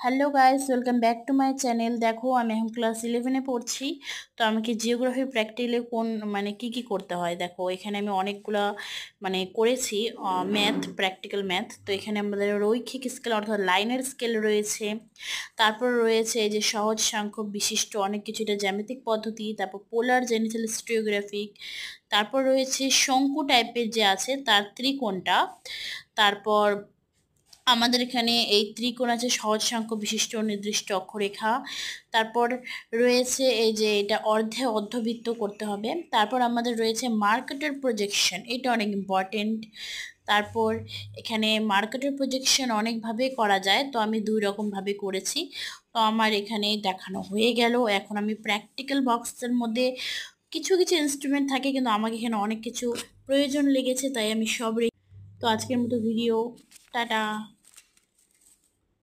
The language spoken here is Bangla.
Hello guys, welcome back to my channel. দেখো, আমি এখন ক্লাস 11-এ পড়ছি। তো আমাকে জিওগ্রাফি প্র্যাকটিক্যালে কোন কি কি করতে হয়, দেখো এখানে আমি অনেকগুলা করেছি ম্যাথ, প্র্যাকটিক্যাল ম্যাথ। তো এখানে আমাদের রৈখিক স্কেল অর্থাৎ লাইনের স্কেল রয়েছে। তারপর রয়েছে এই যে সহজ সাংখ্য বিশিষ্ট অনেক কিছু, এটা জ্যামিতিক পদ্ধতি। তারপর পোলার জেনিথাল স্টিরিওগ্রাফিক। তারপর রয়েছে শঙ্কু টাইপের যে আছে তার ত্রিকোণটা। তারপর আমাদের এখানে এই ত্রিকোণ আছে সহজ সাংখ্য বিশিষ্ট নির্দিষ্ট অক্ষরেখা। তারপর রয়েছে এই যে এটা অর্ধে অর্ধবৃত্ত করতে হবে। তারপর আমাদের রয়েছে মার্কেটের প্রজেকশন, এটা অনেক ইম্পর্টেন্ট। তারপর এখানে মার্কেটের প্রজেকশন অনেকভাবে করা যায়, তো আমি দুই রকম ভাবে করেছি। তো আমার এখানে দেখানো হয়ে গেল। এখন আমি প্র্যাকটিক্যাল বক্সের মধ্যে কিছু কিছু ইনস্ট্রুমেন্ট থাকে, কিন্তু আমাকে এখানে অনেক কিছু প্রয়োজন লেগেছে, তাই আমি সব তো আজকের মতো ভিডিও, টাটা।